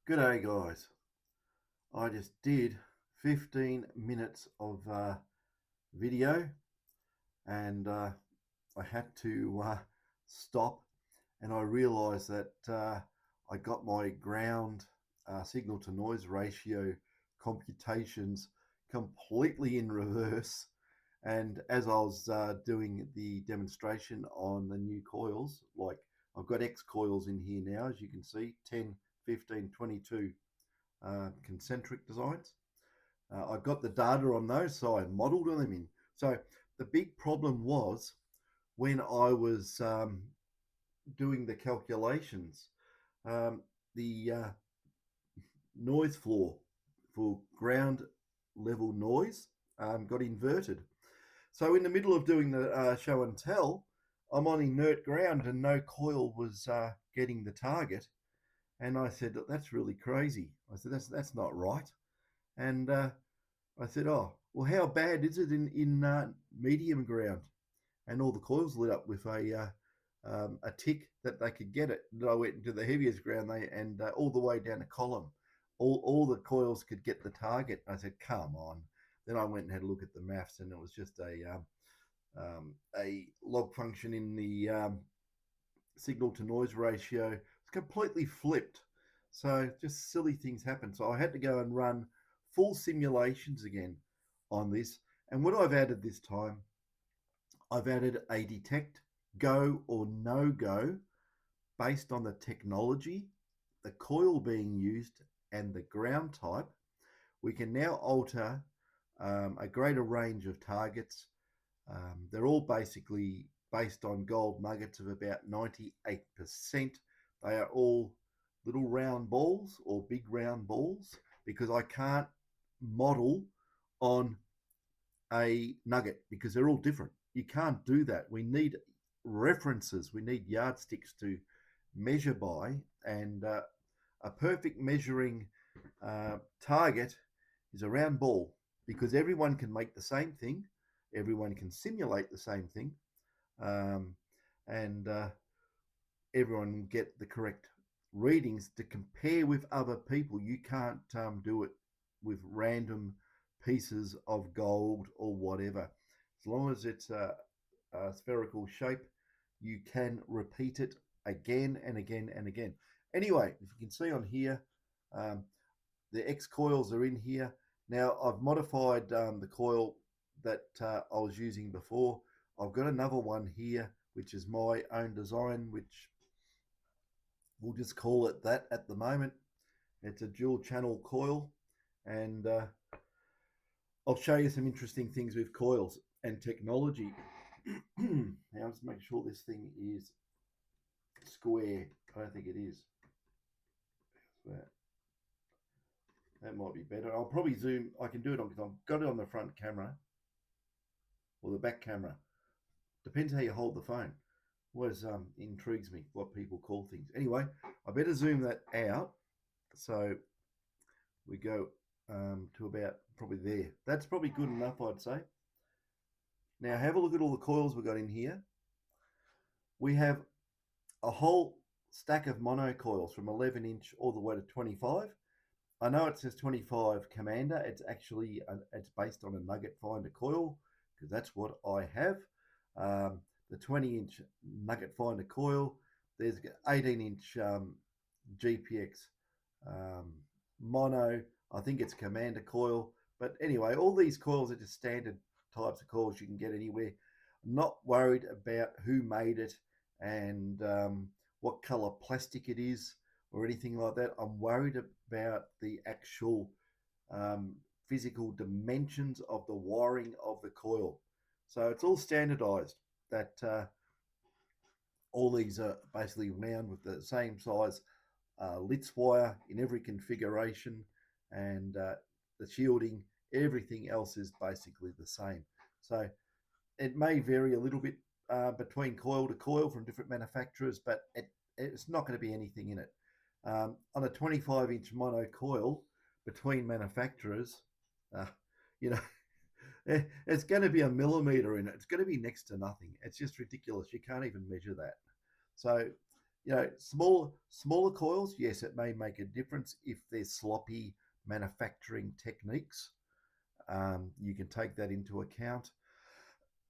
G'day guys. I just did 15 minutes of video and I had to stop, and I realized that I got my ground signal to noise ratio computations completely in reverse. And as I was doing the demonstration on the new coils, like I've got Xcoils in here now, as you can see, 10, 15, 22 concentric designs. I got the data on those, so I modeled them in. So the big problem was when I was doing the calculations, um, the noise floor for ground level noise got inverted. So in the middle of doing the show and tell, I'm on inert ground and no coil was getting the target. And I said, that's really crazy. I said, that's not right. And I said, oh, well, how bad is it in medium ground? And all the coils lit up with a tick that they could get it. And I went into the heaviest ground, and all the way down the column, all the coils could get the target. I said, come on. Then I went and had a look at the maths, and it was just a log function in the signal to noise ratio. It's completely flipped. So just silly things happen. So I had to go and run full simulations again on this. And what I've added this time, I've added a detect go or no go based on the technology, the coil being used, and the ground type. We can now alter a greater range of targets. They're all basically based on gold nuggets of about 98%. They are all little round balls or big round balls because I can't model on a nugget because they're all different. You can't do that. We need references, we need yardsticks to measure by, and a perfect measuring target is a round ball because everyone can make the same thing, everyone can simulate the same thing, um, and everyone get the correct readings to compare with other people. You can't do it with random pieces of gold or whatever. As long as it's a spherical shape, you can repeat it again and again and again. Anyway, if you can see on here, um, the X coils are in here. Now I've modified the coil that I was using before. I've got another one here, which is my own design, which we'll just call it that at the moment. It's a dual channel coil, and I'll show you some interesting things with coils and technology. Now let's make sure this thing is square. I don't think it is. That might be better. I'll probably zoom. I can do it on because I've got it on the front camera or the back camera. Depends how you hold the phone. Always intrigues me what people call things. Anyway, I better zoom that out. So we go to about probably there. That's probably good enough, I'd say. Now have a look at all the coils we've got in here. We have a whole stack of mono coils from 11 inch all the way to 25. I know it says 25 Commander. It's actually it's based on a nugget finder coil because that's what I have. The 20-inch nugget finder coil. There's 18-inch GPX mono. I think it's Commander coil. But anyway, all these coils are just standard types of coils you can get anywhere. I'm not worried about who made it and what color plastic it is or anything like that. I'm worried about the actual physical dimensions of the wiring of the coil. So it's all standardized that all these are basically round with the same size Litz wire in every configuration, and the shielding, everything else is basically the same. So it may vary a little bit between coil to coil from different manufacturers, but it's not going to be anything in it. On a 25-inch mono coil between manufacturers, you know, it's going to be a millimeter in it. It's going to be next to nothing. It's just ridiculous. You can't even measure that. So, smaller coils, yes, it may make a difference if there's sloppy manufacturing techniques. You can take that into account.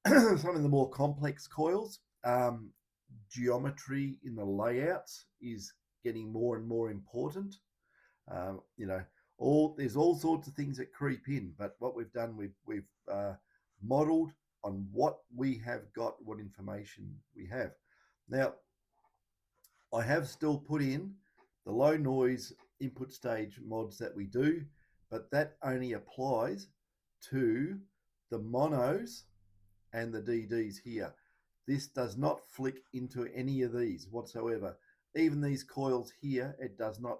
Some of the more complex coils, geometry in the layouts is getting more and more important. Um, you know, there's all sorts of things that creep in, but what we've done, we've modelled on what we have got, what information we have. Now, I have still put in the low noise input stage mods that we do, but that only applies to the monos and the DDs here. This does not flick into any of these whatsoever. Even these coils here, it does not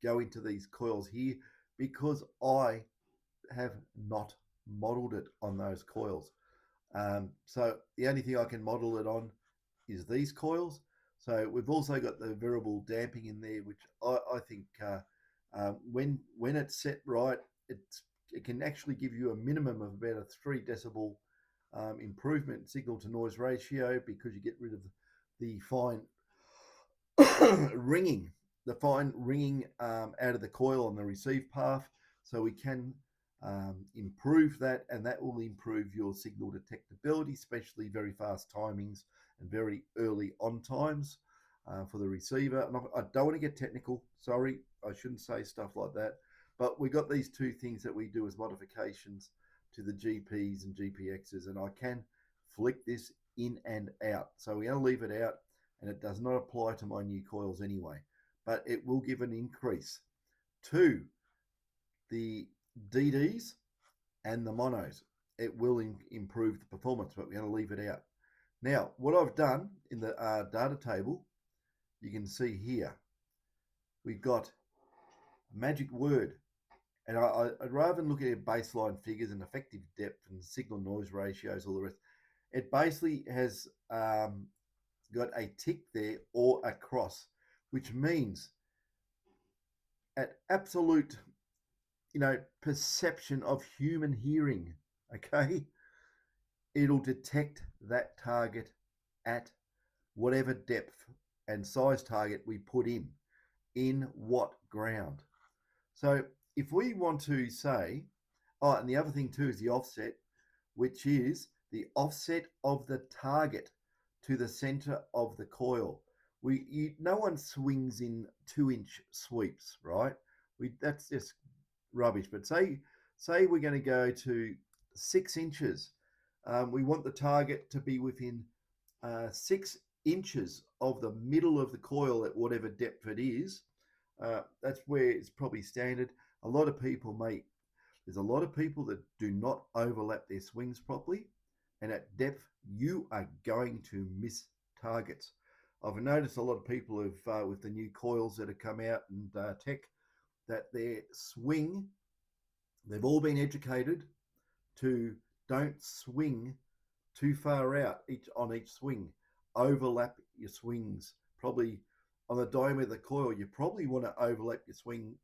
go into these coils here because I have not modeled it on those coils. So the only thing I can model it on is these coils. So we've also got the variable damping in there, which I think when it's set right, it can actually give you a minimum of about a 3 decibel improvement in signal to noise ratio because you get rid of the fine ringing, out of the coil on the receive path. So we can improve that, and that will improve your signal detectability, especially very fast timings and very early on times for the receiver. And I don't want to get technical. Sorry, I shouldn't say stuff like that. But we got these two things that we do as modifications to the GPs and GPXs, and I can flick this in and out. So we're going to leave it out, and it does not apply to my new coils anyway, but it will give an increase to the DDs and the monos. It will improve the performance, but we're going to leave it out. Now, what I've done in the data table, you can see here, we've got a magic word. And I'd rather than look at baseline figures and effective depth and signal noise ratios, all the rest, it basically has got a tick there or a cross, which means at absolute, perception of human hearing, okay, it'll detect that target at whatever depth and size target we put in what ground. So if we want to say, and the other thing too is the offset, which is the offset of the target to the center of the coil. No one swings in 2-inch sweeps, right? That's just rubbish. But say we're going to go to 6 inches. We want the target to be within 6 inches of the middle of the coil at whatever depth it is. That's where it's probably standard. There's a lot of people that do not overlap their swings properly, and at depth you are going to miss targets. I've noticed a lot of people have with the new coils that have come out and tech, that their swing, they've all been educated to don't swing too far out on each swing. Overlap your swings. Probably on the diameter of the coil, you probably want to overlap your swing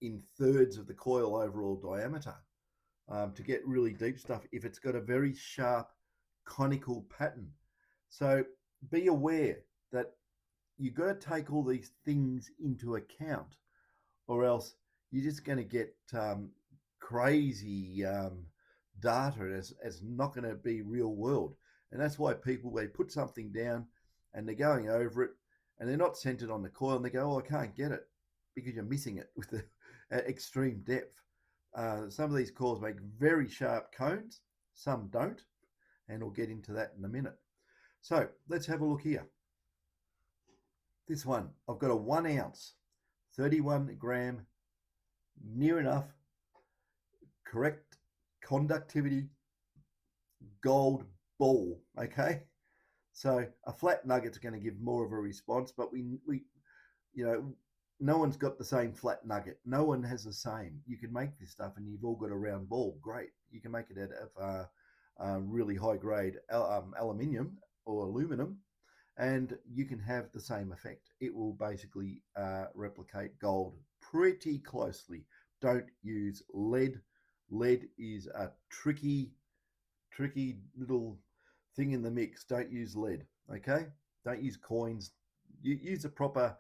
in thirds of the coil overall diameter to get really deep stuff if it's got a very sharp conical pattern. So be aware that you've got to take all these things into account, or else you're just going to get crazy data as not going to be real world. And that's why they put something down and they're going over it and they're not centered on the coil, and they go, I can't get it, because you're missing it with the extreme depth. Some of these coils make very sharp cones, some don't, and we'll get into that in a minute. So let's have a look here. This one, I've got a 1 ounce, 31 gram, near enough correct conductivity gold ball. Okay, so a flat nugget's going to give more of a response, but we no one's got the same flat nugget. No one has the same. You can make this stuff and you've all got a round ball. Great. You can make it out of really high grade aluminium or aluminum, and you can have the same effect. It will basically replicate gold pretty closely. Don't use lead. Lead is a tricky little thing in the mix. Don't use lead. Okay. Don't use coins. Use a proper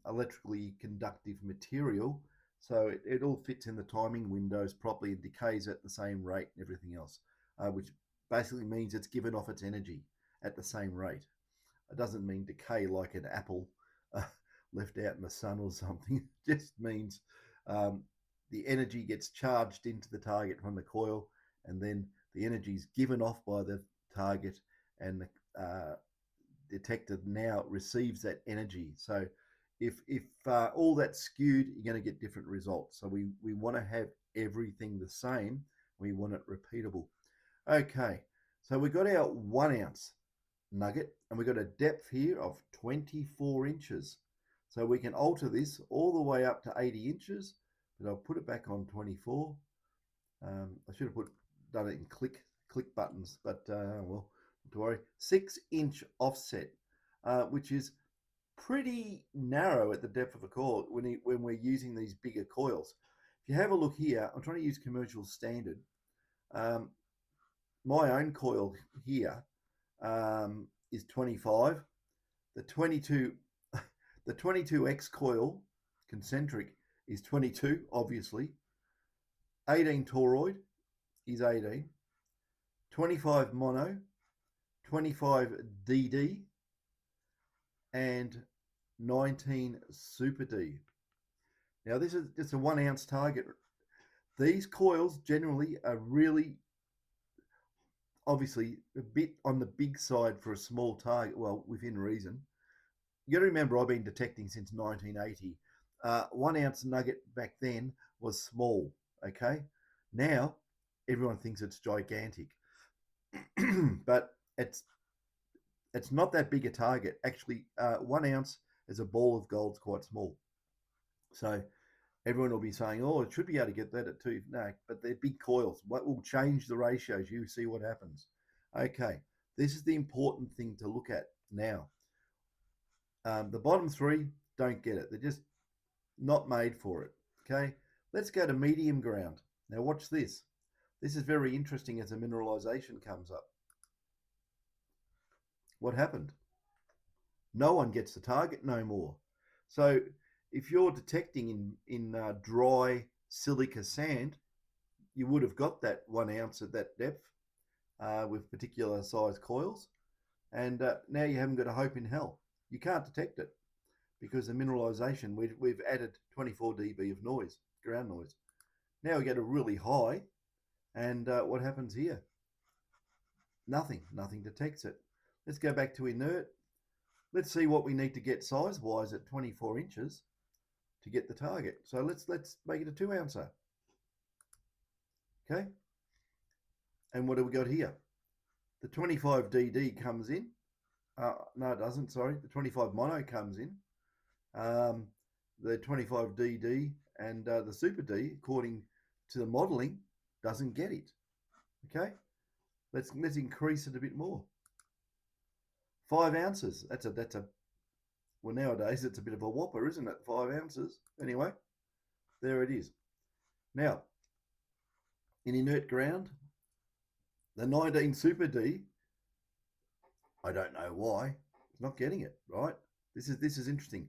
electrically conductive material so it all fits in the timing windows properly and decays at the same rate and everything else, which basically means it's given off its energy at the same rate. It doesn't mean decay like an apple uh, left out in the sun or something. It just means um, the energy gets charged into the target from the coil, and then the energy is given off by the target, and the detector now receives that energy. So if all that's skewed, you're going to get different results. So we want to have everything the same. We want it repeatable. Okay, so we got our 1 ounce nugget, and we've got a depth here of 24 inches. So we can alter this all the way up to 80 inches, but I'll put it back on 24. I should have done it in click buttons, but well, don't worry. 6-inch offset, which is pretty narrow at the depth of a coil when we're using these bigger coils. If you have a look here, I'm trying to use commercial standard. Um, my own coil here is 25. The 22, the 22X coil concentric is 22, obviously. 18 toroid is 18. 25 mono, 25 DD, and 19 Super D. Now this is just a 1 ounce target. These coils generally are really obviously a bit on the big side for a small target, well, within reason. You got to remember, I've been detecting since 1980. 1 ounce nugget back then was small, okay? Now, everyone thinks it's gigantic, but it's not that big a target. Actually, 1 ounce as a ball of gold is quite small. So everyone will be saying, oh, it should be able to get that at 2. No, but they're big coils. What will change the ratios? You see what happens. Okay, this is the important thing to look at now. The bottom 3 don't get it. They're just not made for it. Okay, let's go to medium ground. Now watch this. This is very interesting as the mineralization comes up. What happened? No one gets the target no more. So if you're detecting in dry silica sand, you would have got that 1 ounce at that depth with particular size coils, and now you haven't got a hope in hell. You can't detect it because the mineralization, we've added 24 dB of noise, ground noise. Now we get a really high, and what happens here? Nothing detects it. Let's go back to inert. Let's see what we need to get size-wise at 24 inches to get the target. So let's make it a 2-ouncer. Okay. And what do we got here? The 25 DD comes in. No, it doesn't. Sorry, the 25 mono comes in. The 25 DD and the Super D, according to the modelling, doesn't get it. Okay. Let's increase it a bit more. 5 ounces. That's a well, nowadays it's a bit of a whopper, isn't it? 5 ounces. Anyway, there it is. Now, in inert ground, the 19 Super D, I don't know why, it's not getting it, right? This is interesting.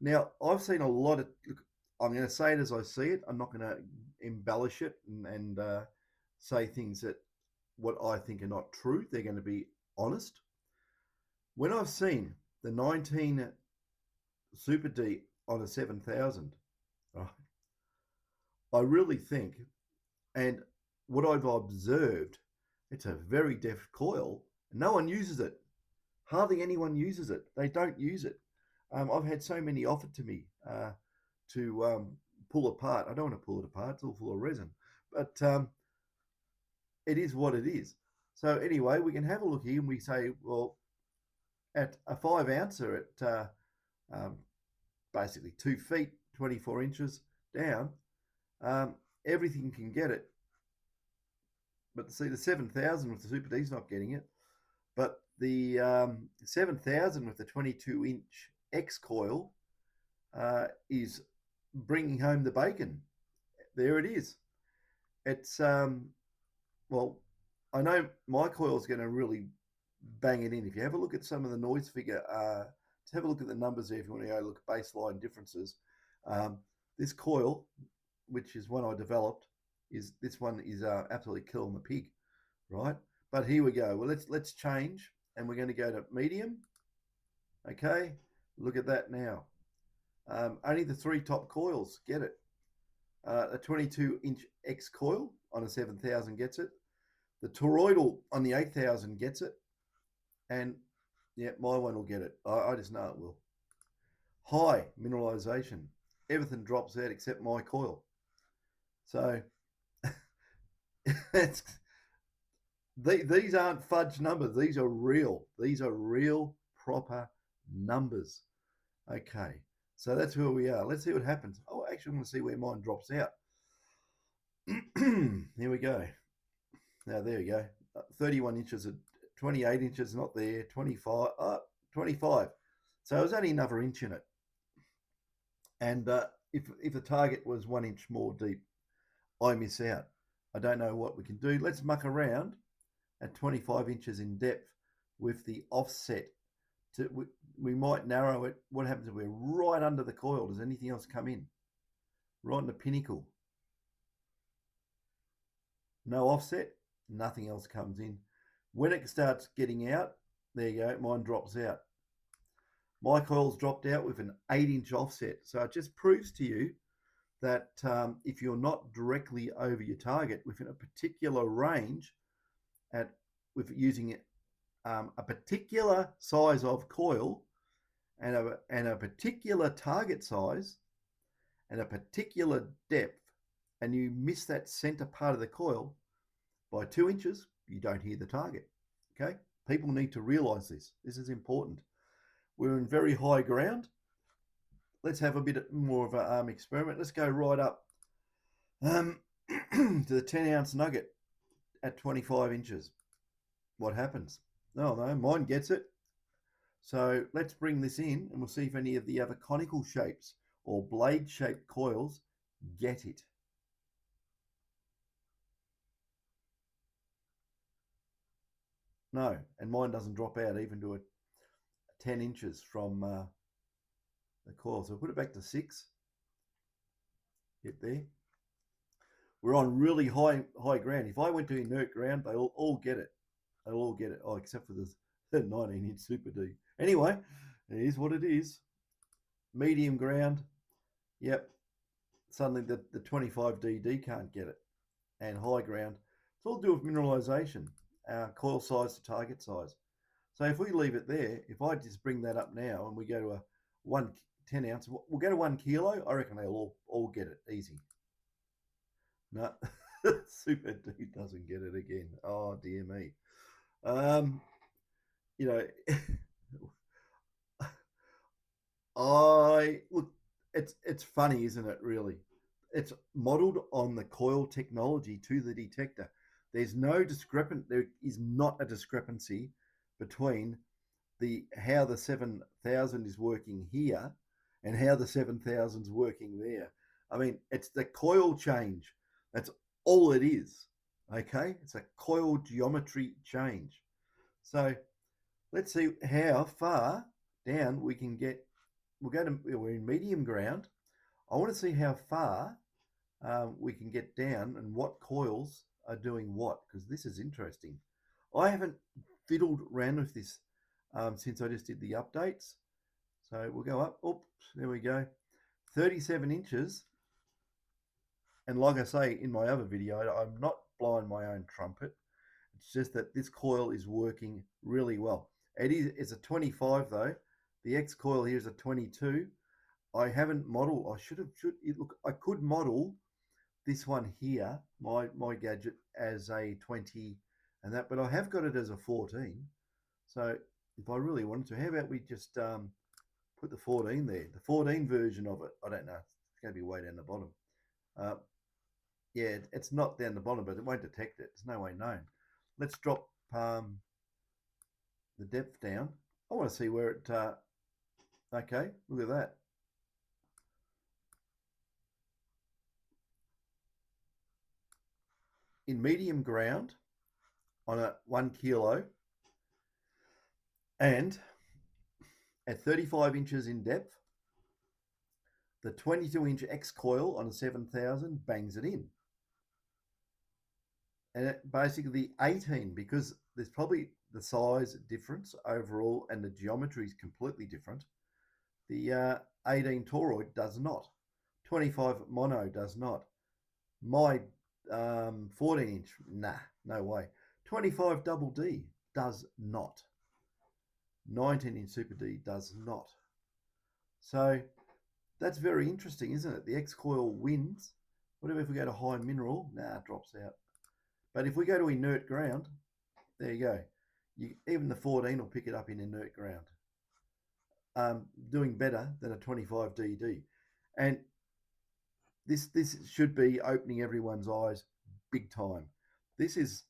Now, I've seen a lot of, look, I'm going to say it as I see it. I'm not going to embellish it and say things that what I think are not true. They're going to be honest. When I've seen the 19 Super D on a 7000, right, I really think, and what I've observed, it's a very deft coil. No one uses it. Hardly anyone uses it. They don't use it. I've had so many offered to me to pull apart. I don't want to pull it apart. It's all full of resin. But it is what it is. So anyway, we can have a look here and we say, well, at a 5 ouncer at basically 2 feet, 24 inches down, everything can get it. But see, the 7000 with the Super D's not getting it. But the 7000 with the 22-inch X coil is bringing home the bacon. There it is. It's well, I know my coil is going to really bang it in. If you have a look at some of the noise figure, just have a look at the numbers there if you want to go look at baseline differences. Um, this coil, which is one I developed, is this one is absolutely killing the pig, right? But here we go. Well, let's change, and we're going to go to medium. Okay, look at that now. Only the three top coils get it. A 22-inch X coil on a 7000 gets it. The toroidal on the 8000 gets it, and yeah, my one will get it. I just know it will. High mineralization. Everything drops out except my coil. So it's, these aren't fudge numbers. These are real. These are real, proper numbers. Okay, so that's where we are. Let's see what happens. Oh, actually, I want to see where mine drops out. Here we go. Now, there you go. 31 inches, 28 inches, not there. 25, 25. So there's only another inch in it. And if the target was 1 inch more deep, I miss out. I don't know what we can do. Let's muck around at 25 inches in depth with the offset. We might narrow it. What happens if we're right under the coil? Does anything else come in? Right in the pinnacle. No offset, nothing else comes in. When it starts getting out, there you go, mine drops out. My coil's dropped out with an 8-inch offset. So it just proves to you that if you're not directly over your target within a particular range with using a particular size of coil and a particular target size and a particular depth, and you miss that center part of the coil by 2 inches, you don't hear the target. Okay? People need to realize this. This is important. We're in very high ground. Let's have a bit more of an experiment. Let's go right up to the 10-ounce nugget at 25 inches. What happens? Oh no, mine gets it. So let's bring this in and we'll see if any of the other conical shapes or blade shaped coils get it. No, and mine doesn't drop out even to a 10 inches from the coil. So put it back to 6. Get there. We're on really high ground. If I went to inert ground, they'll all get it. They'll all get it. Oh, except for the 19-inch Super D. Anyway, it is what it is. Medium ground. Yep. Suddenly the 25DD can't get it. And high ground. It's all to do with mineralization, coil size to target size. So if we leave it there, if I just bring that up now and we go to a 10 ounce, we'll go to 1 kilo, I reckon they'll all get it easy. No, Super D doesn't get it again. Oh, dear me. You know, look, it's funny, isn't it, really? It's modeled on the coil technology to the detector. There is not a discrepancy between how the 7000 is working here and how the 7000 is working there. I mean, it's the coil change. That's all it is. Okay, it's a coil geometry change. So let's see how far down we can get. We're in medium ground. I want to see how far we can get down and what coils are doing what, because this is interesting. I haven't fiddled around with this since I just did the updates. So we'll go up. Oops, there we go. 37 inches. And like I say in my other video, I'm not blowing my own trumpet. It's just that this coil is working really well. It's a 25 though. The X coil here is a 22. I haven't modeled. I could model this one here, my gadget, as a 20 and that, but I have got it as a 14. So if I really wanted to, how about we just put the 14 there, the 14 version of it. I don't know. It's going to be way down the bottom. Yeah, it's not down the bottom, but it won't detect it. There's no way known. Let's drop the depth down. I want to see where it, okay, look at that. In medium ground on a 1 kilo, And at 35 inches in depth, the 22-inch Xcoil on a 7000 bangs it in. And basically the 18, because there's probably the size difference overall and the geometry is completely different. The 18 toroid does not. 25 mono does not. My 14-inch, nah, no way. 25 double D does not. 19-inch Super D does not. So that's very interesting, isn't it? The Xcoil wins. What if we go to high mineral? Nah, it drops out. But if we go to inert ground, there you go. Even the 14 will pick it up in inert ground. Doing better than a 25 DD. And this should be opening everyone's eyes big time. This is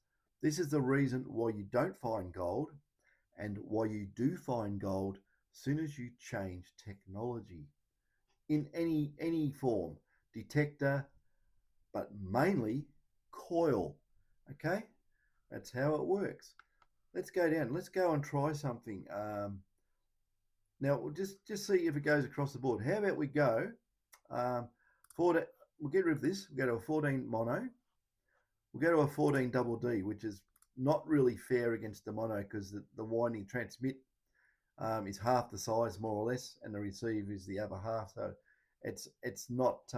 the reason why you don't find gold and why you do find gold as soon as you change technology in any form, detector, but mainly coil. Okay, that's how it works. Let's go down. Let's go and try something. Now we'll just see if it goes across the board. How about we go? We'll get rid of this. We'll go to a 14 mono. We'll go to a 14 double D, which is not really fair against the mono because the winding transmit is half the size more or less, and the receive is the other half. So it's not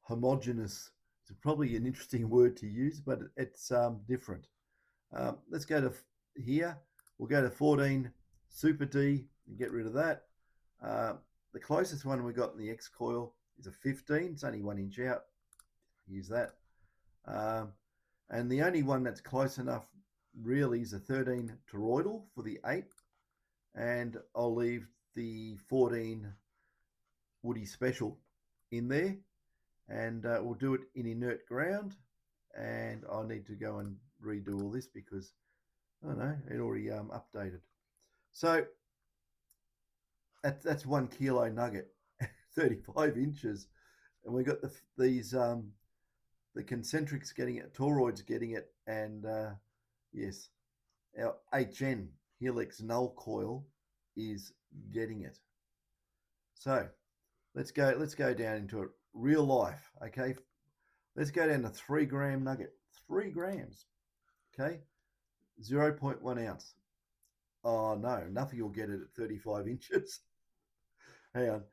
homogeneous. It's probably an interesting word to use, but it's different. Let's go to here. We'll go to 14 Super D and get rid of that. The closest one we got in the Xcoil is a 15. It's only 1 inch out. Use that. And the only one that's close enough really is a 13 toroidal for the 8. And I'll leave the 14 Woody Special in there. And we'll do it in inert ground. And I need to go and redo all this because, I don't know, it already updated. So that's 1 kilo nugget, 35 inches. And we got these the concentrics getting it, toroids getting it, and yes, our HN helix null coil is getting it. So let's go down into it. Real life, okay? Let's go down to 3 gram nugget, 3 grams, okay? 0.1 ounce. Oh no, nothing will get it at 35 inches. Hang on,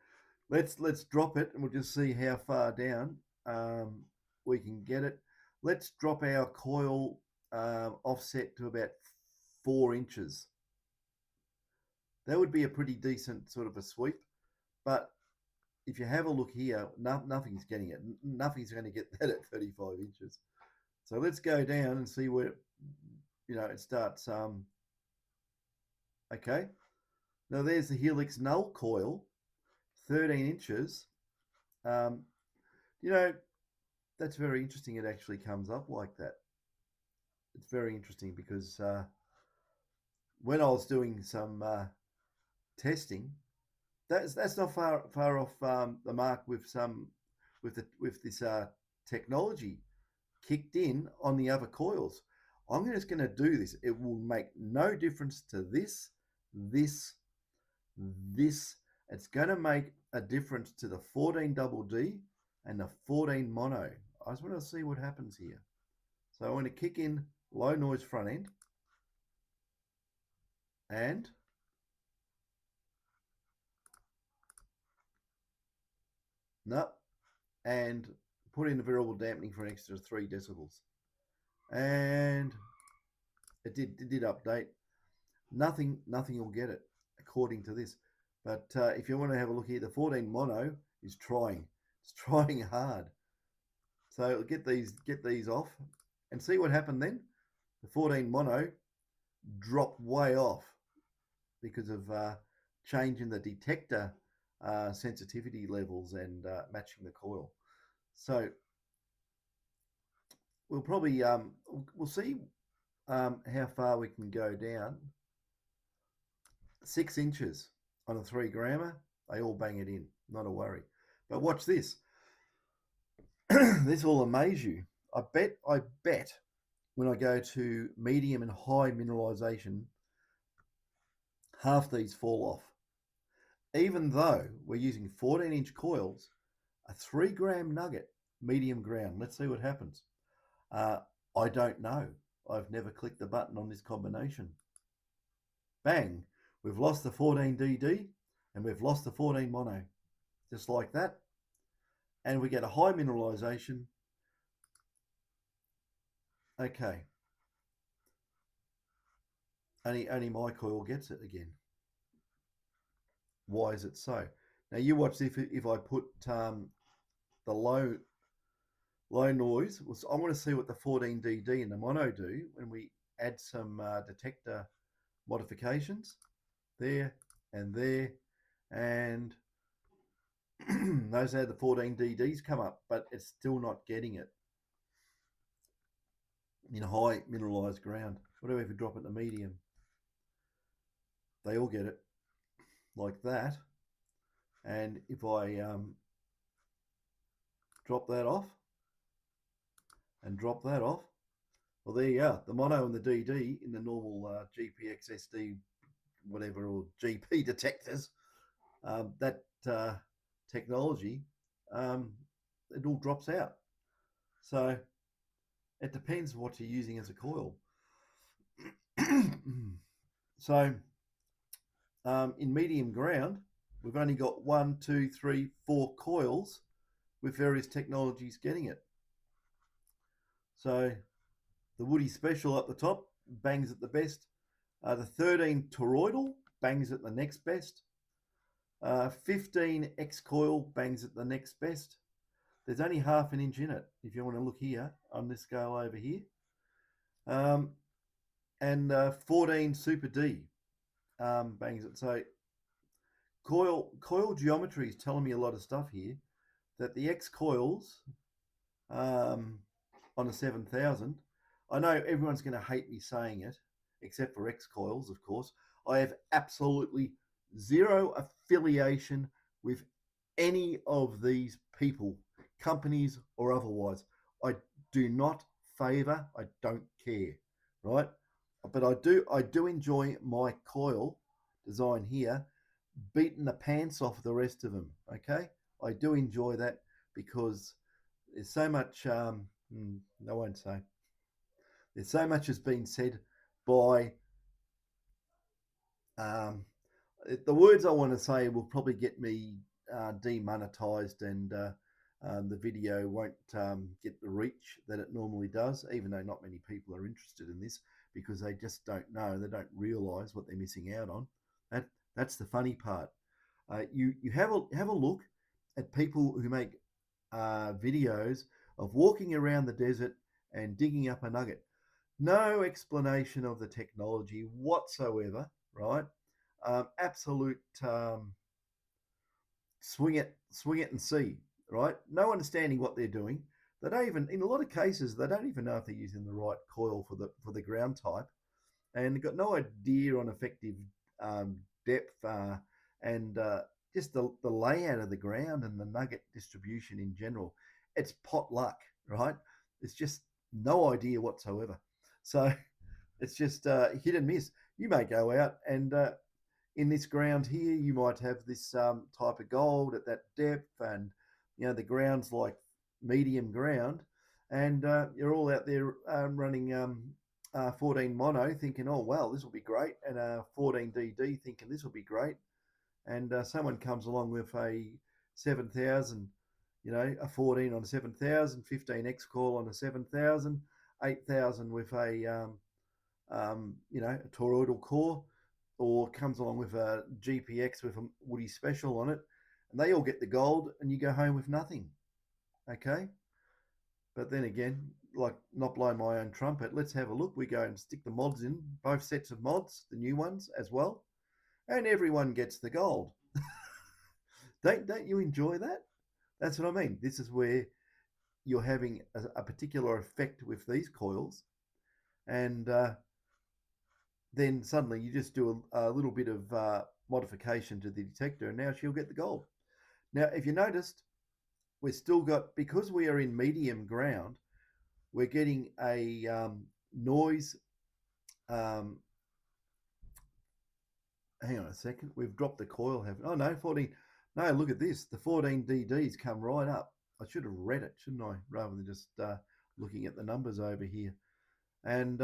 let's drop it and we'll just see how far down we can get it. Let's drop our coil offset to about 4 inches. That would be a pretty decent sort of a sweep. But if you have a look here, nothing's getting it. Nothing's going to get that at 35 inches. So let's go down and see where, it starts. Okay. Now there's the helix null coil, 13 inches. That's very interesting. It actually comes up like that. It's very interesting because when I was doing some testing, that's not far off the mark with this technology kicked in on the other coils. I'm just going to do this. It will make no difference to this. It's going to make a difference to the 14 double D and the 14 mono. I just want to see what happens here. So I want to kick in low noise front end and and put in the variable dampening for an extra 3 decibels. And it did update. Nothing will get it according to this. But if you want to have a look here, the 14 mono is trying. It's trying hard. So get these off and see what happened then. The 14 mono dropped way off because of changing the detector sensitivity levels and matching the coil. So we'll probably we'll see how far we can go down. 6 inches on a 3 grammer, they all bang it in, not a worry. But watch this. This will amaze you. I bet when I go to medium and high mineralization, half these fall off. Even though we're using 14-inch coils, a 3-gram nugget, medium ground. Let's see what happens. I don't know. I've never clicked the button on this combination. Bang, we've lost the 14DD and we've lost the 14 mono, just like that. And we get a high mineralization. Okay. Only my coil gets it again. Why is it so? Now you watch if I put the low noise. I want to see what the 14DD and the mono do when we add some detector modifications there and there, and those how the 14DDs come up, but it's still not getting it in high mineralized ground. Whatever, if you drop it to medium, they all get it like that. And if I drop that off and drop that off, well, there you are. The mono and the DD in the normal GPX SD whatever, or GP detectors, that technology, it all drops out. So it depends what you're using as a coil. So in medium ground, we've only got 1, 2, 3, 4 coils with various technologies getting it. So the Woody Special up the top bangs at the best. The 13 toroidal bangs at the next best. 15 Xcoil bangs at the next best. There's only half an inch in it, if you want to look here on this scale over here. And 14 Super D bangs it. So coil geometry is telling me a lot of stuff here, that the Xcoils on a 7000, I know everyone's going to hate me saying it, except for Xcoils, of course. I have absolutely zero affiliation with any of these people, companies or otherwise. I do not favor, I don't care, right? But I do enjoy my coil design here beating the pants off the rest of them. Okay, I do enjoy that because there's so much. I won't say. There's so much has been said by. The words I want to say will probably get me demonetized, and the video won't get the reach that it normally does, even though not many people are interested in this because they just don't know, they don't realize what they're missing out on. That's the funny part. You have a look at people who make videos of walking around the desert and digging up a nugget. No explanation of the technology whatsoever, right? Absolute swing it and see, right? No understanding what they're doing. They don't even, in a lot of cases, they don't even know if they're using the right coil for the ground type, and they've got no idea on effective depth and just the layout of the ground and the nugget distribution in general. It's pot luck, right? It's just no idea whatsoever. So it's just hit and miss. You may go out and in this ground here, you might have this type of gold at that depth, and the ground's like medium ground, and you're all out there running 14 mono, thinking, oh wow, this will be great, and 14 DD, thinking this will be great, and someone comes along with a 7000, a 14 on a 7000, 15 X coil on a 7000, 8000 with a a toroidal core, or comes along with a GPX with a Woody Special on it, and they all get the gold, and you go home with nothing. Okay, but then again, like, not blowing my own trumpet, let's have a look. We go and stick the mods in, both sets of mods, the new ones as well, and everyone gets the gold. Don't you enjoy that? That's what I mean. This is where you're having a particular effect with these coils, and then suddenly you just do a little bit of modification to the detector, and now she'll get the gold. Now, if you noticed, we're still got, because we are in medium ground, we're getting a noise. How hang on a second. We've dropped the coil. Oh no, 14. No, look at this. The 14 DDs come right up. I should have read it, shouldn't I? Rather than just looking at the numbers over here. And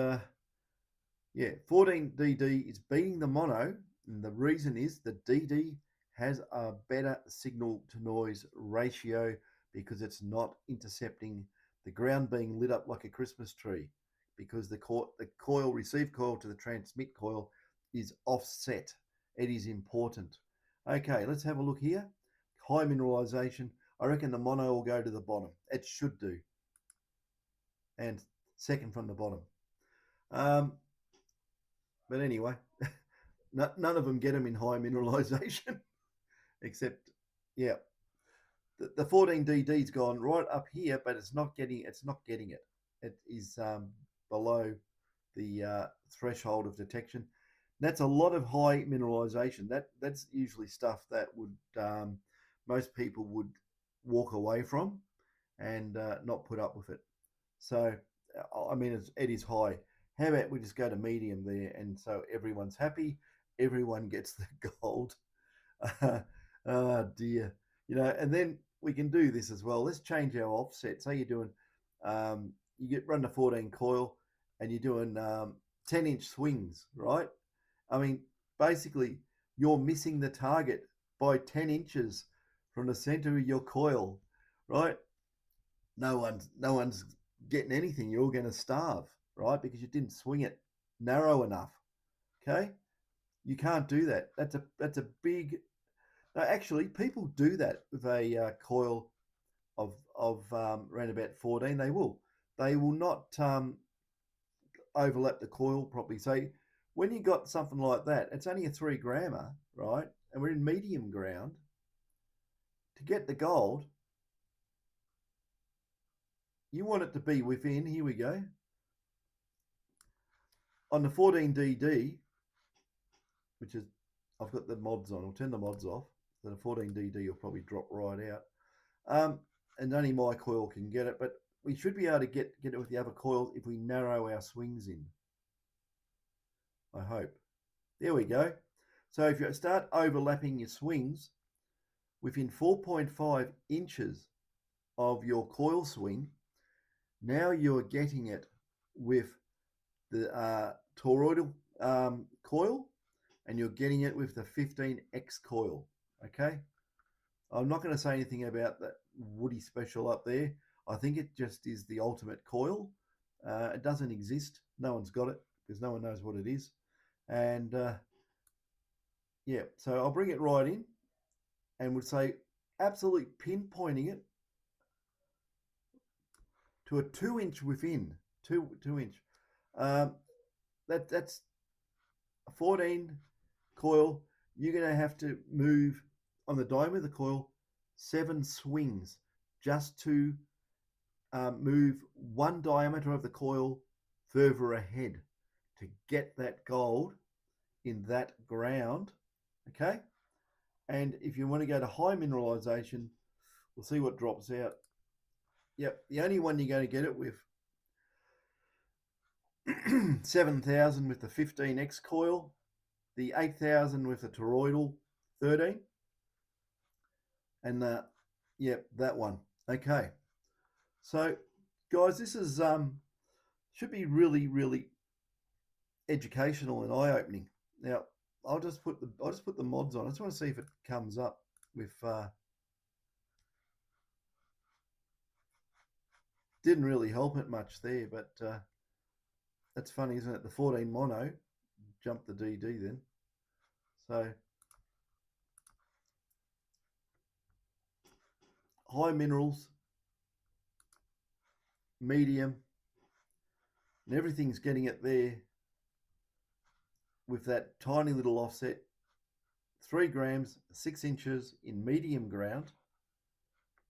yeah, 14 DD is beating the mono. And the reason is the DD has a better signal to noise ratio because it's not intercepting the ground being lit up like a Christmas tree, because the coil, receive coil to the transmit coil is offset. It is important. Okay, let's have a look here. High mineralization. I reckon the mono will go to the bottom. It should do. And second from the bottom. But anyway, none of them get them in high mineralization, except, yeah, the 14DD's gone right up here, but it's not getting it. It is below the threshold of detection. That's a lot of high mineralization. That's usually stuff that would most people would walk away from and not put up with it. So I mean, it is high. How about we just go to medium there, and so everyone's happy, everyone gets the gold. Oh dear, and then we can do this as well. Let's change our offset. Say you're doing, run the 14 coil, and you're doing 10-inch swings, right? I mean, basically, you're missing the target by 10 inches from the center of your coil, right? No one's getting anything. You're going to starve, right? Because you didn't swing it narrow enough. Okay, you can't do that. That's a big. No, actually, people do that with a coil of around about 14. They will not overlap the coil properly. So when you got something like that, it's only a 3 grammer, right? And we're in medium ground. To get the gold, you want it to be within, here we go, on the 14DD, which is, I've got the mods on. I'll turn the mods off. So the 14DD will probably drop right out. And only my coil can get it, but we should be able to get it with the other coils if we narrow our swings in. I hope. There we go. So if you start overlapping your swings within 4.5 inches of your coil swing, now you're getting it with the toroidal coil, and you're getting it with the 15 Xcoil. Okay, I'm not going to say anything about that woody special up there. I think it just is the ultimate coil. It doesn't exist. No one's got it because no one knows what it is. And yeah, so I'll bring it right in and would say absolutely pinpointing it to a 2-inch within, 2 inch. That's a 14 coil. You're going to have to move on the diameter of the coil 7 swings just to move one diameter of the coil further ahead to get that gold in that ground. Okay, and if you want to go to high mineralization, we'll see what drops out. Yep, the only one you're going to get it with 7,000 with the 15X coil, the 8,000 with the toroidal 13, and that one. Okay, so guys, this is should be really, really educational and eye-opening. Now I'll just put the mods on. I just want to see if it comes up with didn't really help it much there, but that's funny, isn't it? The 14 mono jumped the DD then. So high minerals, medium, and everything's getting it there with that tiny little offset. 3 grams, 6 inches in medium ground.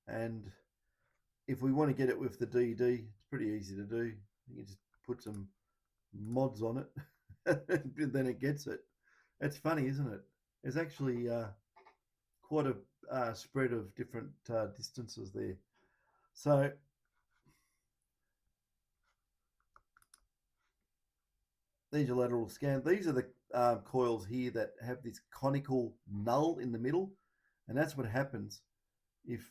And if we want to get it with the DD, it's pretty easy to do. You can just put some mods on it, and then it gets it. It's funny, isn't it? There's actually quite a spread of different distances there. So These are lateral scan. These are the coils here that have this conical null in the middle, and that's what happens if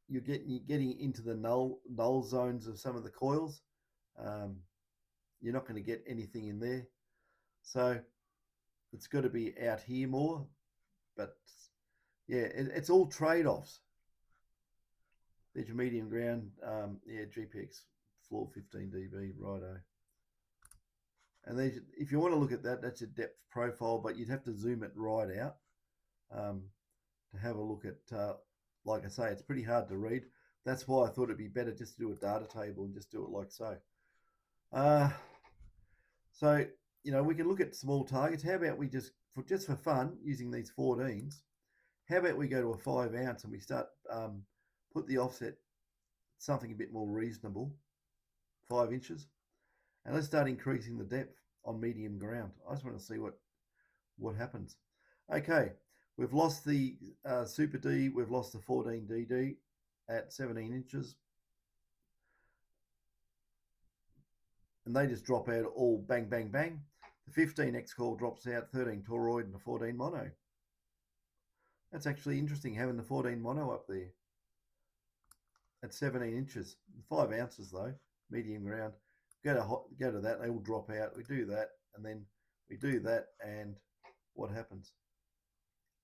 you're getting into the null zones of some of the coils. Um, you're not going to get anything in there, so it's got to be out here more. But yeah, it's all trade-offs. There's your medium ground. Yeah, GPX floor 15 dB, righto. And then if you want to look at that, that's your depth profile, but you'd have to zoom it right out um, to have a look at, like I say, it's pretty hard to read. That's why I thought it'd be better just to do a data table and just do it like so. Uh, so, we can look at small targets. How about we just for fun, using these 14s, how about we go to a 5 ounce and we start, put the offset something a bit more reasonable, 5 inches, and let's start increasing the depth on medium ground. I just want to see what happens. Okay, we've lost the Super D, we've lost the 14 DD at 17 inches, and they just drop out all bang, bang, bang. The 15 Xcoil drops out, 13 toroid and the 14 mono. That's actually interesting having the 14 mono up there at 17 inches. 5 ounces though, medium ground. Go to that, they all drop out. We do that, and then we do that, and what happens?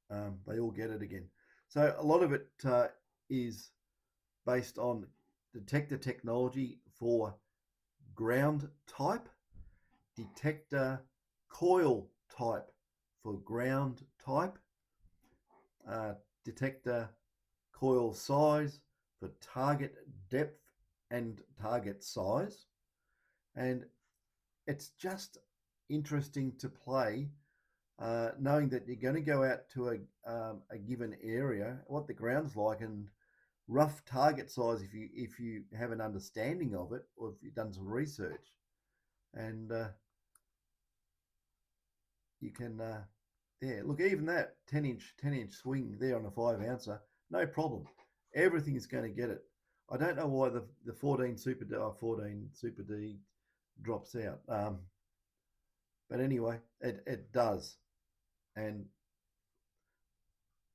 They all get it again. So a lot of it is based on detector technology for ground type, detector coil type for ground type, detector coil size for target depth and target size. And it's just interesting to play, knowing that you're going to go out to a given area, what the ground's like, and rough target size if you have an understanding of it, or if you've done some research, and you can yeah, look, even that 10-inch swing there on a 5 ouncer, no problem. Everything is going to get it. I don't know why the 14 Super D drops out, but anyway, it does, and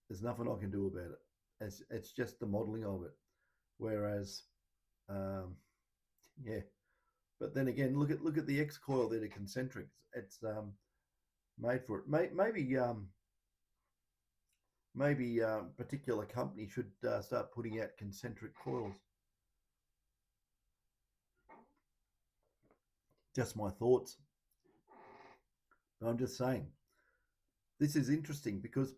there's nothing I can do about it. It's just the modeling of it. Whereas, yeah, but then again, look at the Xcoil there, the concentric. It's made for it. Maybe particular company should start putting out concentric coils. Just my thoughts. But I'm just saying, this is interesting because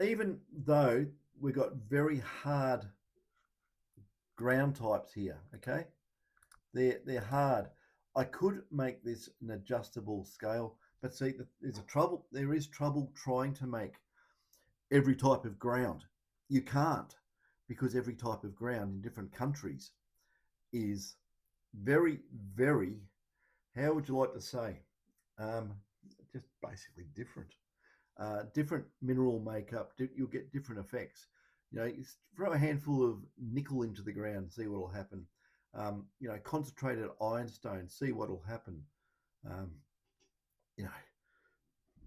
even though we've got very hard ground types here, okay, they're hard. I could make this an adjustable scale, but see, there is trouble trying to make every type of ground. You can't, because every type of ground in different countries is very, very, how would you like to say, um, just basically different. Different mineral makeup, you'll get different effects. You throw a handful of nickel into the ground and see what will happen. Concentrated ironstone, see what will happen. Um, you know,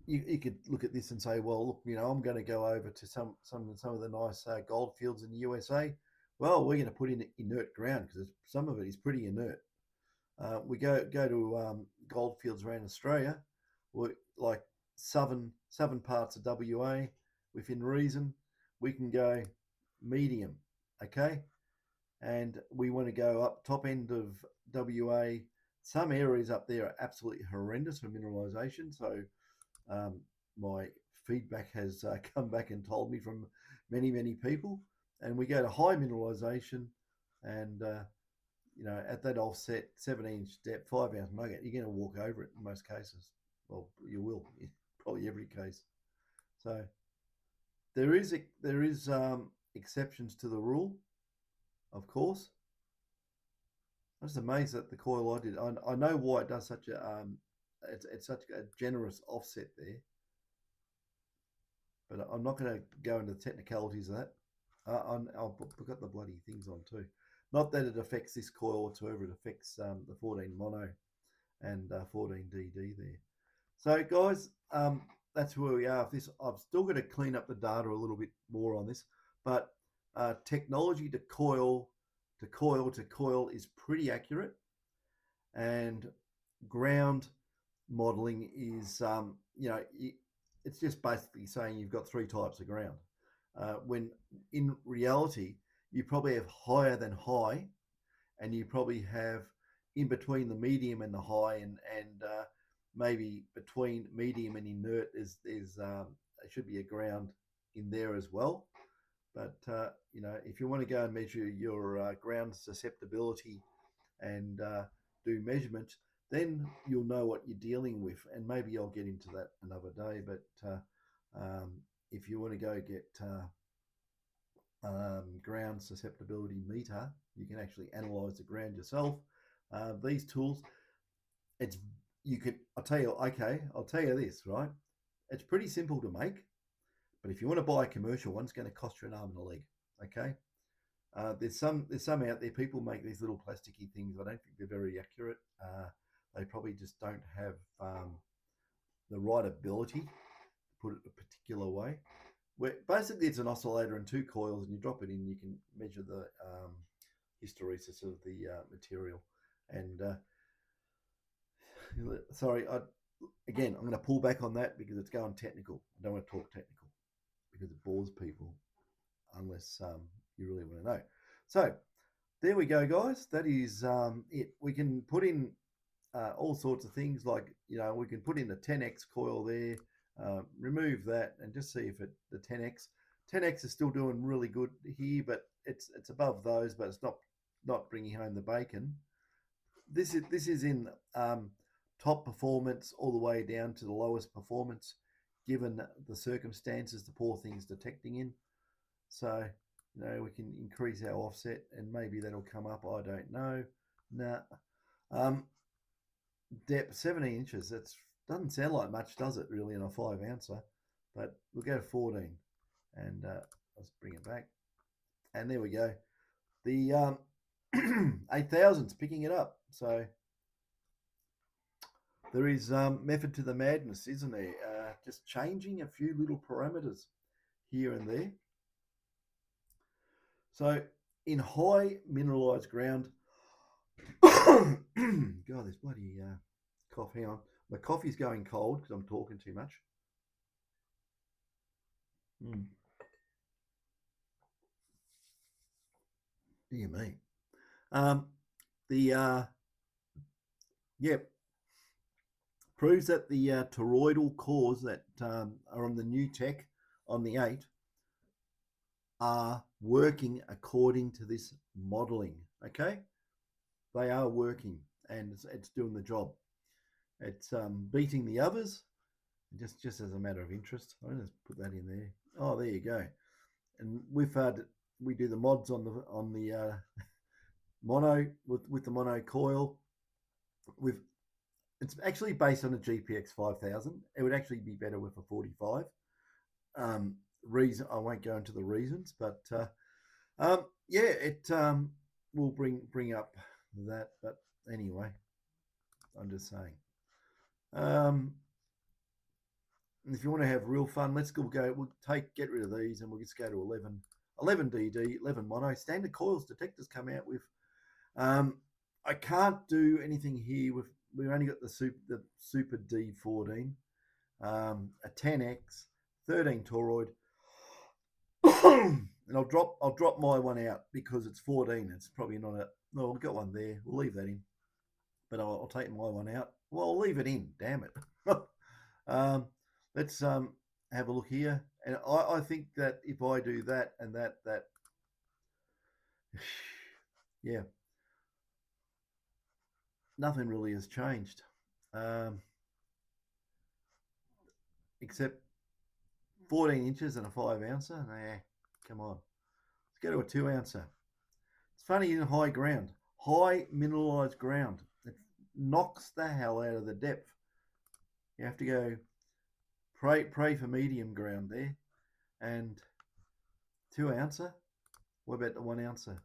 you could look at this and say, well, look, I'm going to go over to some of the nice gold fields in the USA. Well, we're going to put in inert ground because some of it is pretty inert. We go to gold fields around Australia, like southern parts of WA, within reason. We can go medium, okay, and we want to go up top end of WA. Some areas up there are absolutely horrendous for mineralisation. So my feedback has come back and told me from many people, and we go to high mineralisation, and at that offset, 7-inch depth, 5 ounce nugget, you're going to walk over it in most cases. Well, you will, probably every case. So there is exceptions to the rule, of course. I'm just amazed at the coil I did. I know why it does such a it's such a generous offset there, but I'm not going to go into the technicalities of that. I'll put the bloody things on too. Not that it affects this coil whatsoever. It affects the 14 mono. and 14 DD there. So guys, that's where we are. This I've still got to clean up the data a little bit more on this, but technology to coil to coil to coil is pretty accurate, and ground modeling is it's just basically saying you've got three types of ground. When in reality, you probably have higher than high, and you probably have in between the medium and the high, and maybe between medium and inert there's there should be a ground in there as well. But if you want to go and measure your ground susceptibility and do measurements, then you'll know what you're dealing with. And maybe I'll get into that another day. But if you want to go get ground susceptibility meter, you can actually analyze the ground yourself. These tools, it's you could. I'll tell you this, right? It's pretty simple to make, but if you want to buy a commercial one, it's going to cost you an arm and a leg. Okay. There's some out there. People make these little plasticky things. I don't think they're very accurate. They probably just don't have the right ability to put it a particular way. Where basically it's an oscillator and two coils, and you drop it in. You can measure the hysteresis of the material. And sorry, I'm going to pull back on that because it's going technical. I don't want to talk technical because it bores people unless you really want to know. So there we go, guys. That is it. We can put in all sorts of things like, we can put in the 10x coil there, remove that and just see if the 10x is still doing really good here, but it's above those, but it's not bringing home the bacon. This is in top performance all the way down to the lowest performance, given the circumstances the poor thing's detecting in. So, we can increase our offset and maybe that'll come up. I don't know. Nah. Depth 17 inches. That doesn't sound like much, does it, really, in a 5 ouncer? But we'll go to 14 and let's bring it back. And there we go. The 8000's picking it up. So there is method to the madness, isn't there? Just changing a few little parameters here and there. So in high mineralized ground, God, this bloody cough. Hang on. My coffee's going cold because I'm talking too much. Dear me. Proves that the toroidal cores that are on the new tech on the 8 are working according to this modeling. Okay, they are working and it's doing the job. It's beating the others just as a matter of interest. I'll just put that in there. Oh, there you go. And we do the mods on the mono with the mono coil. It's actually based on a GPX 5000. It would actually be better with a 45. Reason I won't go into the reasons, but it will bring up that. But anyway, I'm just saying. If you want to have real fun, let's go. We'll get rid of these, and we'll just go to 11 DD, 11 mono. Standard coils detectors come out with. I can't do anything here with. We've only got the Super D14, a 10x, 13 toroid, and I'll drop my one out because it's 14. It's probably not a. No, we've got one there. We'll leave that in, but I'll take my one out. Well, I'll leave it in. Damn it. Let's have a look here, and I think that if I do that and that, yeah, nothing really has changed, except 14 inches and a 5 ouncer. Nah, come on, let's go to a 2 ouncer. It's funny in high ground, high mineralized ground, it knocks the hell out of the depth. You have to go. Pray for medium ground there, and 2 ouncer. What about the 1 ouncer?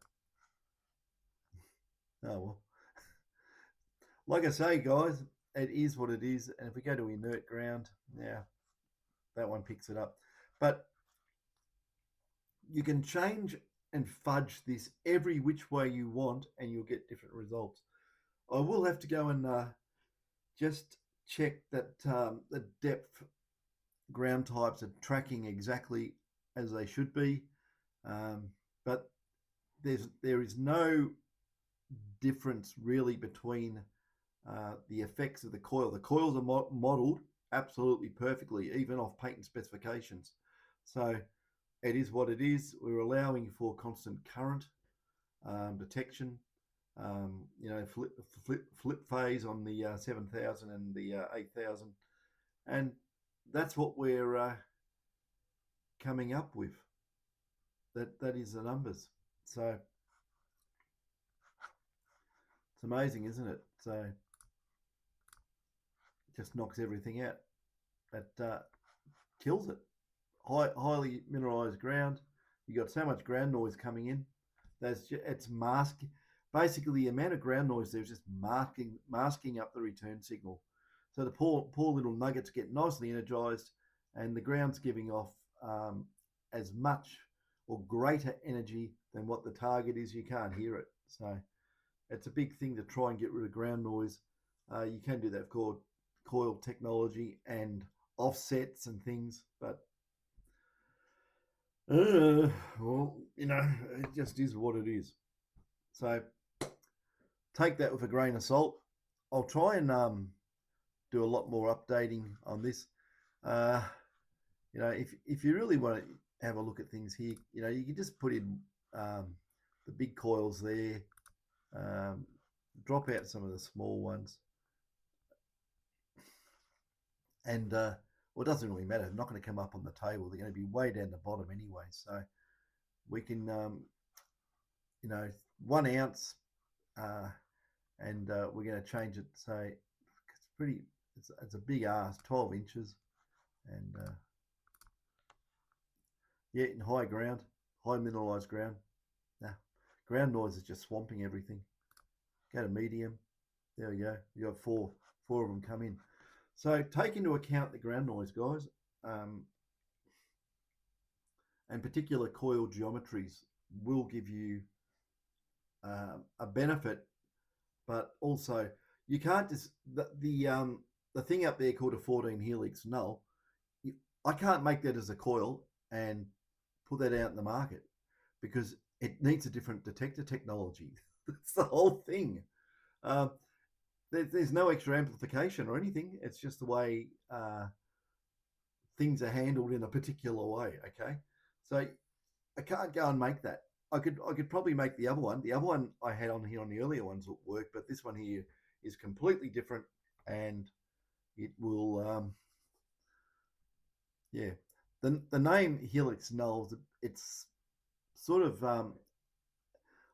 Oh like I say, guys, it is what it is. And if we go to inert ground, yeah, that one picks it up. But you can change and fudge this every which way you want, and you'll get different results. I will have to go and just check that the depth ground types are tracking exactly as they should be. But there is no difference really between the effects of the coil. The coils are modeled absolutely perfectly, even off patent specifications. So it is what it is. We're allowing for constant current detection. Flip phase on the 7000 and the 8000, and that's what we're coming up with. That is the numbers. So it's amazing, isn't it? So it just knocks everything out. That kills it. Highly mineralized ground. You got so much ground noise coming in. It's masking. Basically, the amount of ground noise there is just masking up the return signal. So the poor little nuggets get nicely energized, and the ground's giving off as much or greater energy than what the target is. You can't hear it. So it's a big thing to try and get rid of ground noise. You can do that called coil technology and offsets and things, but well, it just is what it is. So take that with a grain of salt. I'll try and do a lot more updating on this. Uh, if you really want to have a look at things here, you can just put in the big coils there, um, drop out some of the small ones, and well, it doesn't really matter. They're not going to come up on the table. They're going to be way down the bottom anyway. So we can, 1 ounce, and we're going to change it. Say it's pretty. It's a big ask, 12 inches, and yeah, in high ground, high mineralized ground. Now, ground noise is just swamping everything. Go to medium. There we go. You got four of them come in. So take into account the ground noise, guys, and particular coil geometries will give you a benefit, but also you can't just the thing up there called a 14 helix null. I can't make that as a coil and put that out in the market because it needs a different detector technology. That's the whole thing. Uh, there's no extra amplification or anything. It's just the way things are handled in a particular way. Okay, so I can't go and make that. I could probably make the other one. The other one I had on here on the earlier ones will work, but this one here is completely different, and it will yeah. The name Helix Nulls, it's sort of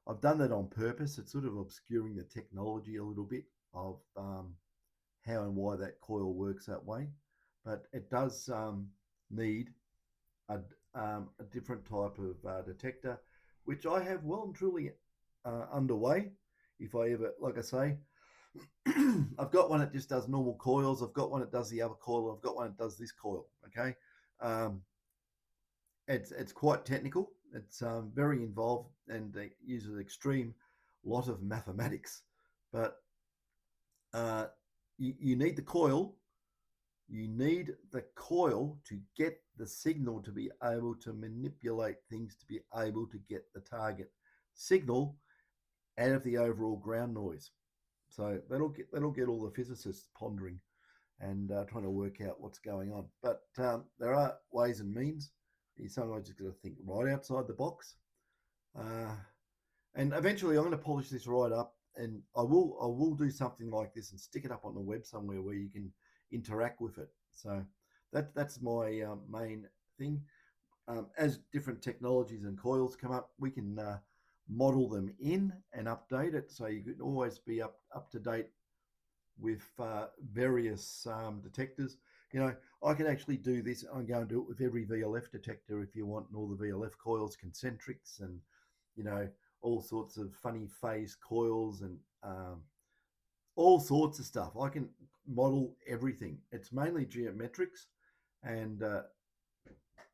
I've done that on purpose. It's sort of obscuring the technology a little bit of how and why that coil works that way, but it does need a, a different type of detector, which I have well and truly underway. If I ever, like I say, I've got one that just does normal coils. I've got one that does the other coil. I've got one that does this coil. Okay, um, it's quite technical. It's very involved and it uses extreme lot of mathematics. But uh, you need the coil. You need the coil to get the signal to be able to manipulate things to be able to get the target signal out of the overall ground noise. So that'll get all the physicists pondering and trying to work out what's going on. But there are ways and means. You sometimes just got to think right outside the box. And eventually, I'm going to polish this right up, and I will do something like this and stick it up on the web somewhere where you can interact with it. So that's my main thing. As different technologies and coils come up, we can model them in and update it, so you can always be up to date with various detectors. I can actually do this. I'm going to do it with every VLF detector if you want, and all the VLF coils, concentrics, and all sorts of funny phase coils and all sorts of stuff. I can model everything. It's mainly geometrics, and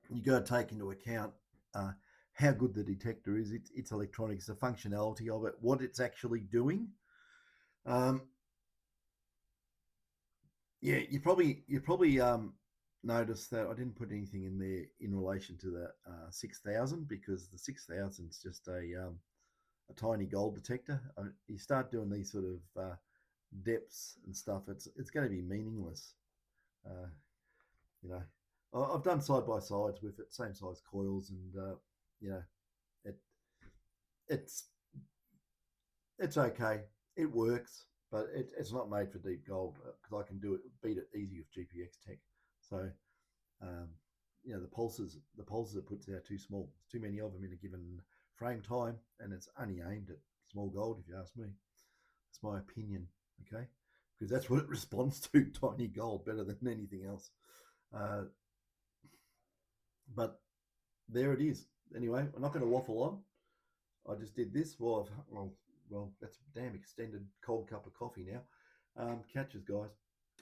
you got to take into account uh, how good the detector is. It's electronics, the functionality of it, what it's actually doing. Um, yeah, you probably noticed that I didn't put anything in there in relation to the 6000, because the 6000 is just a tiny gold detector. You start doing these sort of depths and stuff, it's going to be meaningless. Uh, you know, I've done side by sides with it, same size coils, and you know, it it's it's okay. It works, but it's not made for deep gold, because I can beat it easy with GPX tech. So um, the pulses it puts out too small. There's too many of them in a given frame time, and it's only aimed at small gold. If you ask me, that's my opinion. Okay, because that's what it responds to, tiny gold, better than anything else. Uh, but there it is. Anyway, I'm not going to waffle on. I just did this. Well, that's a damn extended cold cup of coffee now. Catches, guys.